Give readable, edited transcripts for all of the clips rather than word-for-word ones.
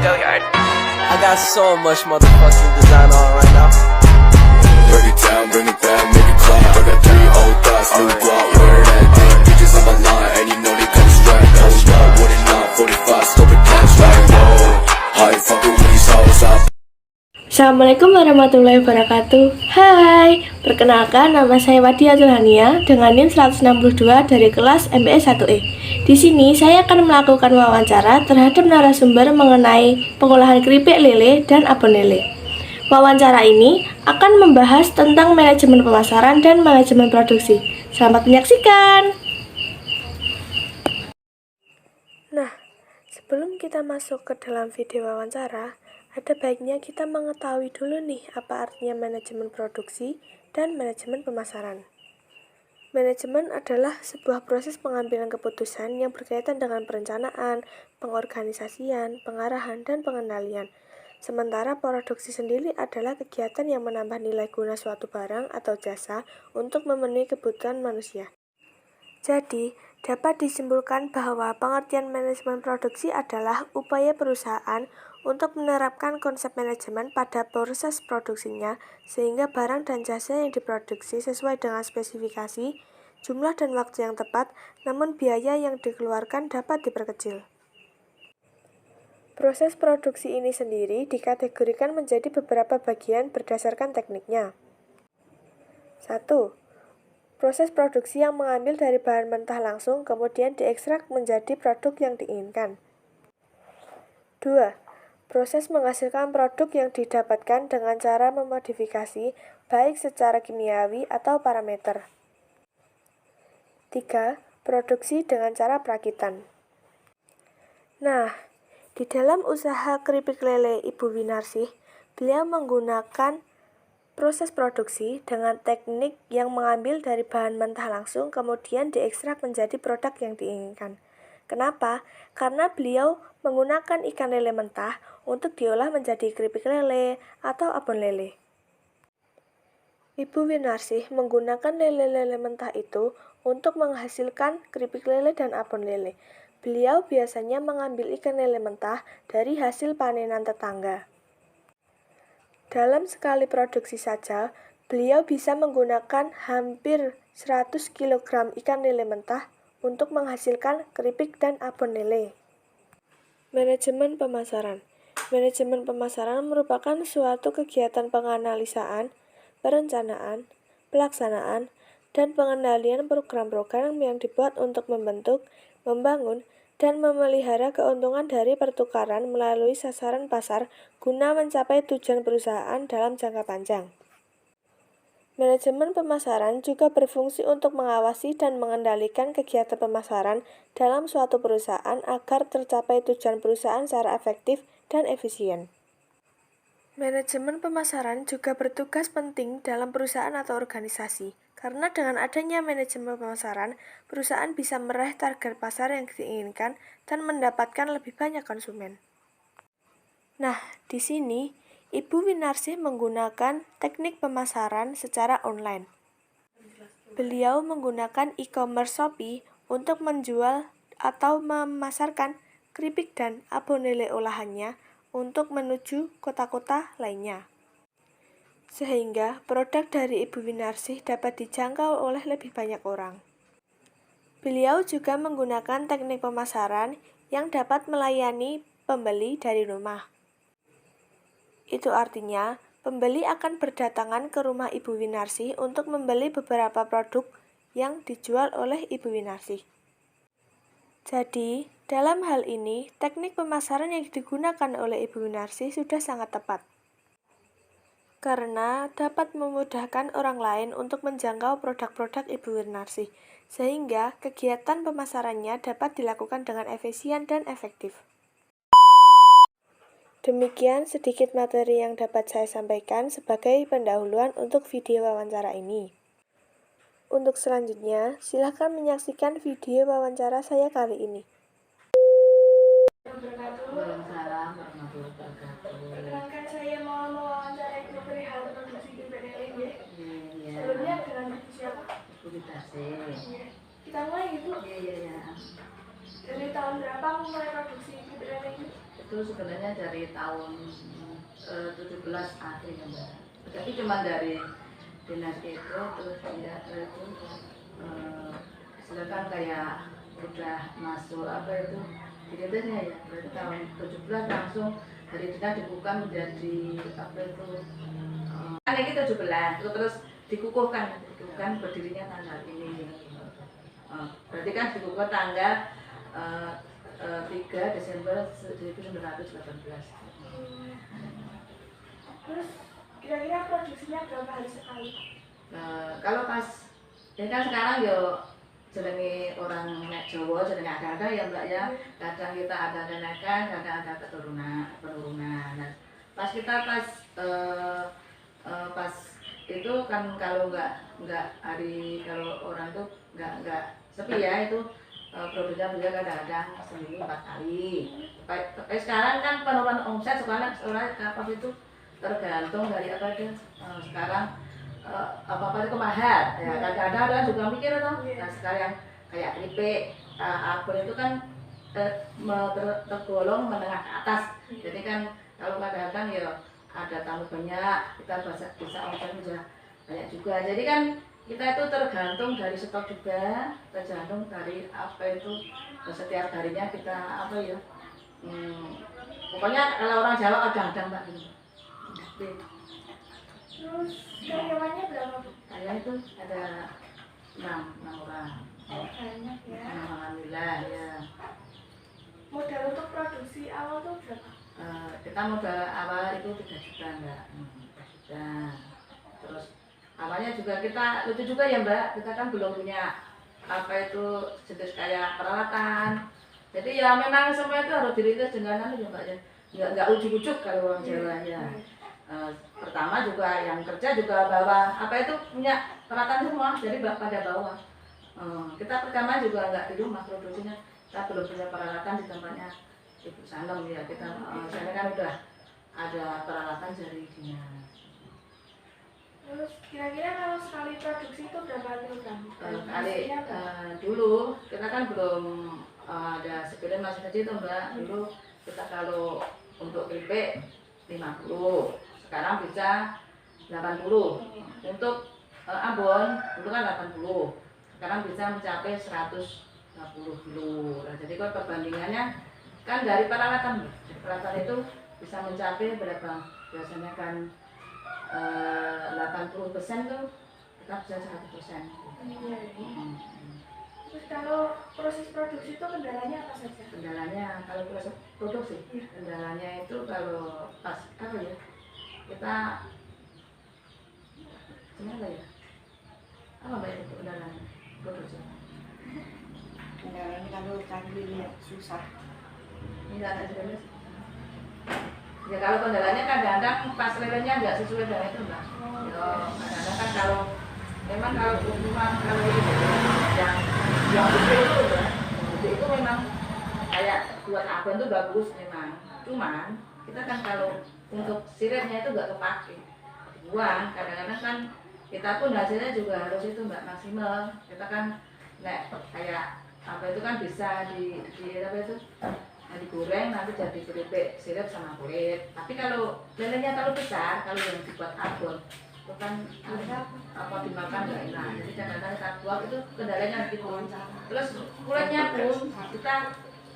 Go yard. I got so much motherfucking design on right now. Break it down, bring it back, make it clap. I got 3 old thoughts, new block, where that thing. Bitches on my line, and you know they come straight. Hold up, what it not, 45, scope it cash like whoa. How you fucking with these hoes up? Assalamualaikum warahmatullahi wabarakatuh. Hai, perkenalkan nama saya Wadiatul Hania dengan NIM 162 dari kelas MBS 1E. Di sini saya akan melakukan wawancara terhadap narasumber mengenai pengolahan keripik lele dan abon lele. Wawancara ini akan membahas tentang manajemen pemasaran dan manajemen produksi. Selamat menyaksikan. Nah, sebelum kita masuk ke dalam video wawancara, ada baiknya kita mengetahui dulu nih apa artinya manajemen produksi dan manajemen pemasaran. Manajemen adalah sebuah proses pengambilan keputusan yang berkaitan dengan perencanaan, pengorganisasian, pengarahan, dan pengendalian. Sementara produksi sendiri adalah kegiatan yang menambah nilai guna suatu barang atau jasa untuk memenuhi kebutuhan manusia. Jadi, dapat disimpulkan bahwa pengertian manajemen produksi adalah upaya perusahaan untuk menerapkan konsep manajemen pada proses produksinya sehingga barang dan jasa yang diproduksi sesuai dengan spesifikasi, jumlah dan waktu yang tepat, namun biaya yang dikeluarkan dapat diperkecil. Proses produksi ini sendiri dikategorikan menjadi beberapa bagian berdasarkan tekniknya. 1. Proses produksi yang mengambil dari bahan mentah langsung kemudian diekstrak menjadi produk yang diinginkan. 2. Proses menghasilkan produk yang didapatkan dengan cara memodifikasi baik secara kimiawi atau parameter. 3. Produksi dengan cara perakitan. Nah, di dalam usaha keripik lele Ibu Winarsih, beliau menggunakan proses produksi dengan teknik yang mengambil dari bahan mentah langsung kemudian diekstrak menjadi produk yang diinginkan. Kenapa? Karena beliau menggunakan ikan lele mentah untuk diolah menjadi keripik lele atau abon lele. Ibu Winarsih menggunakan lele-lele mentah itu untuk menghasilkan keripik lele dan abon lele. Beliau biasanya mengambil ikan lele mentah dari hasil panenan tetangga. Dalam sekali produksi saja, beliau bisa menggunakan hampir 100 kg ikan lele mentah untuk menghasilkan keripik dan abon lele. Manajemen pemasaran. Manajemen pemasaran merupakan suatu kegiatan penganalisaan, perencanaan, pelaksanaan, dan pengendalian program-program yang dibuat untuk membentuk, membangun, dan memelihara keuntungan dari pertukaran melalui sasaran pasar guna mencapai tujuan perusahaan dalam jangka panjang. Manajemen pemasaran juga berfungsi untuk mengawasi dan mengendalikan kegiatan pemasaran dalam suatu perusahaan agar tercapai tujuan perusahaan secara efektif dan efisien. Manajemen pemasaran juga bertugas penting dalam perusahaan atau organisasi, karena dengan adanya manajemen pemasaran, perusahaan bisa meraih target pasar yang diinginkan dan mendapatkan lebih banyak konsumen. Nah, di sini Ibu Winarsih menggunakan teknik pemasaran secara online. Beliau menggunakan e-commerce Shopee untuk menjual atau memasarkan keripik dan abon lele olahannya untuk menuju kota-kota lainnya. Sehingga produk dari Ibu Winarsih dapat dijangkau oleh lebih banyak orang. Beliau juga menggunakan teknik pemasaran yang dapat melayani pembeli dari rumah. Itu artinya, pembeli akan berdatangan ke rumah Ibu Winarsih untuk membeli beberapa produk yang dijual oleh Ibu Winarsih. Jadi, dalam hal ini, teknik pemasaran yang digunakan oleh Ibu Winarsih sudah sangat tepat. Karena dapat memudahkan orang lain untuk menjangkau produk-produk Ibu Winarsih, sehingga kegiatan pemasarannya dapat dilakukan dengan efisien dan efektif. Demikian sedikit materi yang dapat saya sampaikan sebagai pendahuluan untuk video wawancara ini. Untuk selanjutnya, silakan menyaksikan video wawancara saya kali ini. Waalaikumsalam warahmatullahi wabarakatuh. Perkenalkan saya mau mewawancara Ibu perihal produksi keripik lele. Iya. Sebelumnya dengan Ibu siapa? Ibu Winarsih. Kita mulai Ibu. Iya. Dari tahun berapa mulai produksi keripik lele? itu sebenarnya dari tahun 17 akhir ya Mbak. Tapi cuma dari dinas itu terus dia itu silakan kayak udah masuk apa itu diditasnya ya, berarti tahun 17 langsung dari dinas dibuka menjadi apa itu kan ini 17 terus dikukuhkan berdirinya tanggal ini. Berarti kan dikukuh tanggal 3 Desember 1918. Terus kira-kira produksinya berapa hari sekali? Kalau pas ini kan sekarang yo jenenge orang nek Jawa jenenge ada ya Mbak ya. Kadang kita ada kenaikan, kadang ada penurunan. Nah, pas itu kan kalau nggak hari kalau orang tuh nggak sepi ya itu produknya kadang-kadang seminggu 4 kali. Tapi sekarang kan penurunan omset sekarang apa itu tergantung dari apa itu sekarang apa itu mahal ya kadang-kadang ada juga mikir tuh. Nah sekarang kayak keripik apel itu kan tergolong menengah ke atas. Jadi kan kalau kadang-kadang ya ada tamu banyak kita bisa omset bisa banyak juga. Jadi kan kita itu tergantung dari stok juga, tergantung dari apa itu setiap harinya kita apa ya. Pokoknya kalau orang Jawa kadang-kadang Mbak gitu. Terus karyawannya berapa Bu? Saya itu ada 6 orang. Banyak ya. Alhamdulillah ya. Modal untuk produksi awal tuh berapa? Kita modal awal itu 3 juta Mbak. 3 juta. Terus awalnya juga kita lucu juga ya Mbak, kita kan belum punya apa itu jenis kayak peralatan. Jadi ya memang semua itu harus dirintis dengan ya Mbak ya. Nggak ujuk-ujuk kalau orang Jawa ya. Pertama juga yang kerja juga bawa apa itu punya peralatan semua, jadi pada bawa. Kita pertama juga nggak di rumah produksinya, kita belum punya peralatan di tempatnya Ibu Sanem ya. Kita saya kan udah ada peralatan dari dinas. Terus kira-kira kalau sekali produksi itu berapa kilogram? Dulu kita kan belum ada sepilin masih kecil tuh Mbak. Dulu kita kalau untuk keripik 50, sekarang bisa 80. Untuk abon itu kan 80, sekarang bisa mencapai 120 kilo. Nah, jadi kalau perbandingannya kan dari peralatan itu bisa mencapai berapa? Biasanya kan 80% tuh kita bisa 100%. Terus kalau proses produksi itu kendalanya apa saja? Kendalanya kalau proses produksi, kendalanya itu kalau pas apa ya? Kita gimana ya? Apa Mbak itu kendalanya produksi? Kendalanya kalau kambingnya susah. Ini ada jelas. Ya kalau kendalanya kadang-kadang pas lelenya nggak sesuai dengan itu Mbak. Ya kadang-kadang kan kalau memang kalau ukuran kalau yang gede itu Mbak, gede itu memang kayak buat abon itu bagus memang. Cuman kita kan kalau untuk siripnya itu nggak kepake, buang. Kadang-kadang kan kita pun hasilnya juga harus itu Mbak maksimal. Kita kan kayak apa itu kan bisa di apa itu digoreng nanti jadi keripik sirip sama kulit. Tapi kalau lelenya terlalu besar, kalau yang dibuat abon itu kan apa dimakan nggak enak. Jadi kadang-kadang kita buang itu kendalanya gitu. Terus kulitnya pun kita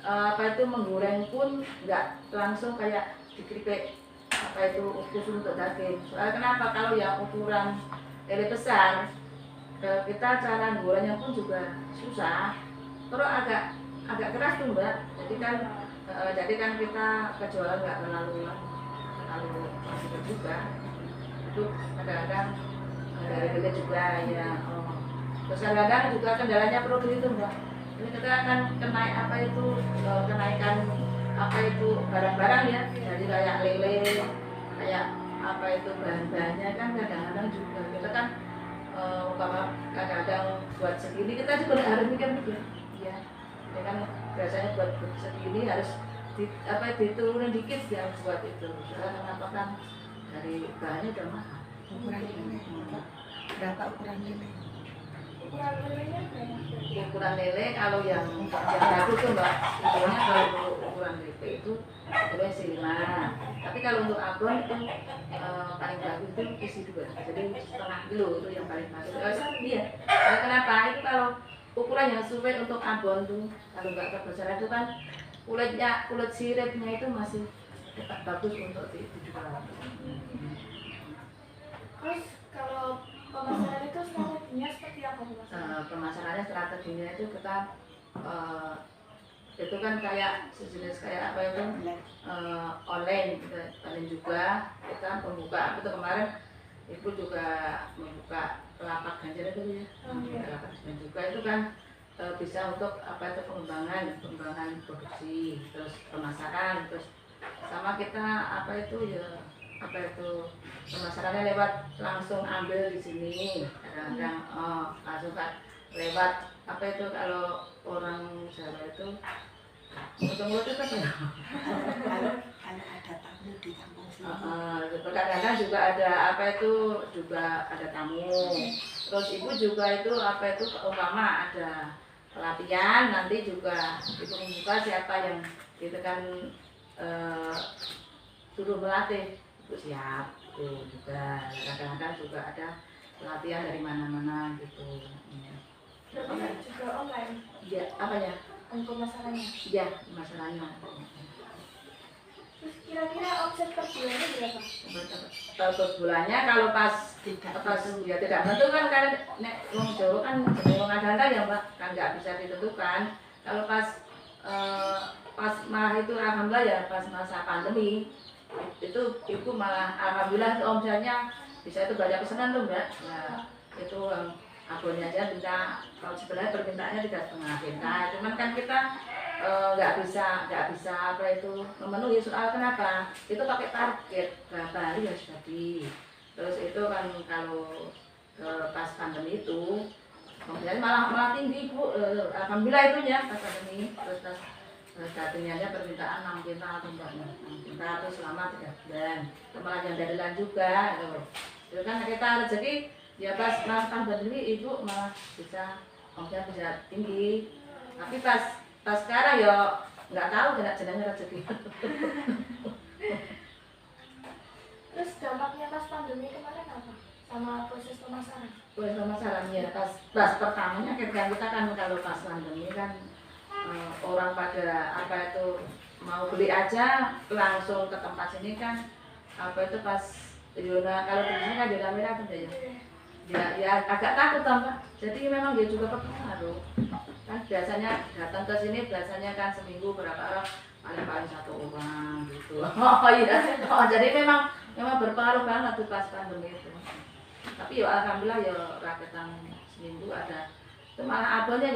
apa itu menggoreng pun nggak langsung kayak dikeripik apa itu khusus untuk daging. Soalnya kenapa kalau yang ukuran lele besar kita cara gorengnya pun juga susah. Terus agak keras tuh Mbak. Jadi kan kita kejualan nggak terlalu masih juga. Itu kadang-kadang dari gede juga ya. Terus kadang-kadang juga kendalanya produk itu Mbak. Ini kita akan kenaikan apa itu barang-barang ya. Jadi kayak lele, kayak apa itu bahan-bahannya kan kadang-kadang juga kita kan kadang-kadang buat segini kita juga harus mikir ya. Ya kan biasanya buat segini harus diturunin dikit ya buat itu. Soalnya kenapa kan dari bahannya udah mahal. Ukuran lele berapa ukuran lele? Ukuran lelenya berapa? Ukuran lele kalau yang bagus tuh Mbak, ukurannya kalau ukuran DP itu sebetulnya isi 5. Tapi kalau untuk abon itu paling bagus itu isi 2, jadi setengah kilo itu yang paling bagus. Iya. Nah, kenapa? Itu kalau ukuran yang sesuai untuk abon tuh, kalau nggak kebesaran itu kan kulit siripnya itu masih tetap bagus untuk dijual. Terus kalau pemasaran itu strateginya seperti apa Mas? Pemasarannya strateginya itu kita itu kan kayak sejenis kayak apa itu online juga kita membuka itu kemarin ibu juga membuka lapak ganjar itu ya, lapak ganjar juga itu kan bisa untuk apa itu pengembangan produksi, terus pemasaran, terus sama kita apa itu ya apa itu pemasarannya lewat langsung ambil di sini kadang-kadang langsung kan lewat apa itu kalau orang Jawa itu mulut itu kan ya Kalau ada tamu di kampung sini. kadang-kadang juga ada apa itu juga ada tamu, terus ibu juga itu apa itu umpama ada pelatihan nanti juga ibu membuka siapa yang itu kan suruh melatih itu siap tuh juga kadang-kadang juga ada pelatihan dari mana-mana gitu. Berarti juga online Ya apanya? untuk masalahnya. Ya masalahnya. Terus kira-kira omset per bulannya berapa? Per bulannya kalau pas ya tidak tentu kan karena nek wong Jawa kan jenenge wong ada ya Mbak kan nggak bisa ditentukan. Kalau pas malah itu alhamdulillah ya pas masa pandemi itu ibu malah alhamdulillah omsetnya bisa itu banyak pesanan tuh Mbak. Ya itu abonnya aja minta kalau sebenarnya permintaannya 3,5 juta, cuman kan kita nggak bisa apa itu memenuhi soal kenapa itu pakai target berapa hari harus jadi. Terus itu kan kalau pas pandemi itu kemudian malah tinggi Bu, alhamdulillah itunya pas pandemi. Terus tadinya permintaan 6 juta atau 6 juta terus selama 3 bulan malah yang dadalan juga itu kan kita rezeki ya pas pandemi ibu malah bisa omset bisa tinggi, tapi pas sekarang ya nggak tahu jenengnya rezeki. Terus dampaknya pas pandemi kemarin apa? Sama proses pemasaran? Proses pemasaran ya pas pertamanya kita kan kalau pas pandemi kan orang pada apa itu mau beli aja langsung ke tempat sini kan apa itu pas zona kalau di sini kan zona merah tuh ya agak takut tambah. Jadi memang dia juga berpengaruh. Kan biasanya datang ke sini biasanya kan seminggu berapa orang paling 1 orang gitu. Oh iya. Oh jadi memang berpengaruh banget tuh pas pandemi itu. Tapi ya alhamdulillah ya rakyatan seminggu ada. Itu malah abonnya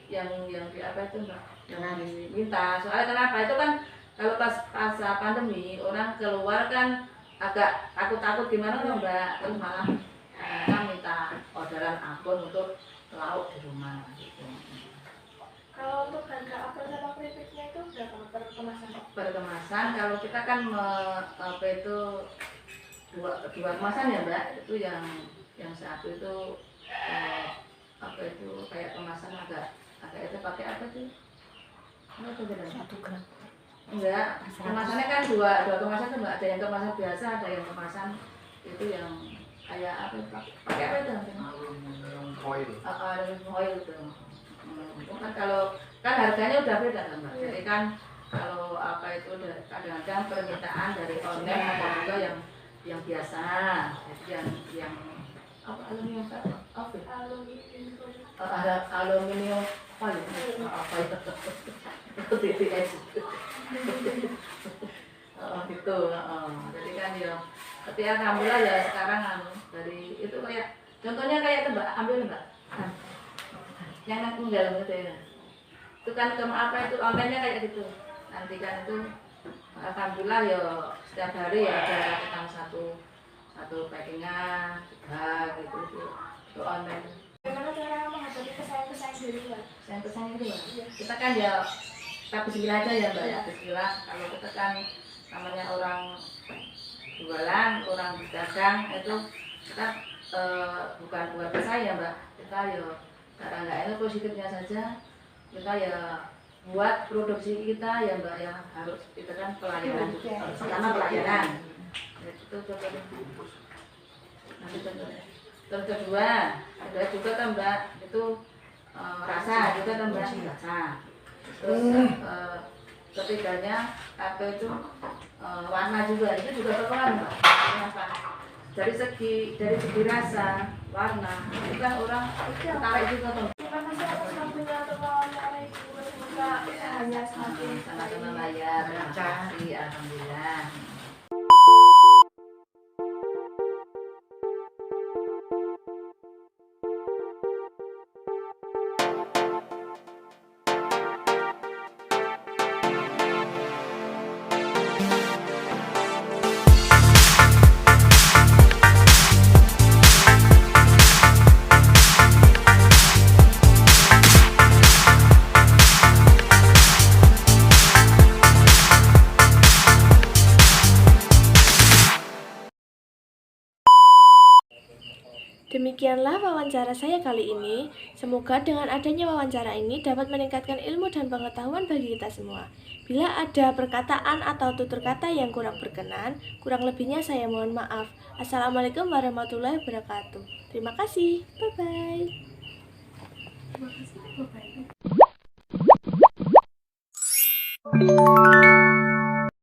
yang di apa itu Mbak? Yang diminta. Soalnya kenapa? Itu kan kalau pas pandemi orang keluar kan agak takut gimana loh Mbak. Terus malah minta orderan abon untuk lauk di rumah gitu. Kalau untuk harga apel sama keripiknya itu berapa per kemasan? Per kemasan kalau kita kan apa itu dua kemasan ya Mbak, itu yang satu itu apa itu kayak kemasan agak itu pakai apa sih? Apa itu bedanya? 1 gram. Enggak, kemasannya kan dua kemasan tuh Mbak, ada yang kemasan biasa, ada yang kemasan itu yang kayak apa pakai apa itu? Aluminium foil. Aluminium foil tuh. Kan kalau kan harganya udah beda kan Mbak. Jadi kan kalau apa itu kadang-kadang permintaan dari online ada juga yang biasa. Jadi yang apa aluminium apa? Ada aluminium foil. Apa itu? Itu TTS. Gitu. Jadi kan ya tapi alhamdulillah ya sekarang dari itu kayak contohnya kayak itu Mbak, ambil Mbak. Yang nanti dalam gitu ya. Itu kan apa itu online-nya kayak gitu. Nanti kan itu alhamdulillah ya setiap hari ya ada rakitan satu packing-nya 3 gitu itu online. Bagaimana cara menghadapi pesaing-pesaing dari luar? Pesaing-pesaing itu Mbak. Kita kan ya bismillah aja ya Mbak ya, bismillah. Kalau kita kan namanya orang jualan, orang berdagang itu kita bukan bersaing ya Mbak. Kita ya karena nggak itu positifnya saja kita ya buat produksi kita ya Mbak ya, harus kita kan pelayanan, pertama pelayanan. Itu contohnya. Nanti contohnya. Terus kedua, ada juga kan Mbak itu rasa juga kan Mbak, rasa. Terus ketiganya apa itu warna juga, itu juga berpengaruh Mbak. Kenapa? Dari segi rasa, warna, itu kan orang tertarik juga tuh. Terima kasih atas waktunya untuk wawancara Ibu. Semoga hanya semakin Sama-sama bayar, terima kasih, alhamdulillah. Demikianlah wawancara saya kali ini. Semoga dengan adanya wawancara ini dapat meningkatkan ilmu dan pengetahuan bagi kita semua. Bila ada perkataan atau tutur kata yang kurang berkenan, kurang lebihnya saya mohon maaf. Assalamualaikum warahmatullahi wabarakatuh. Terima kasih. Bye-bye. Terima kasih. Bye-bye.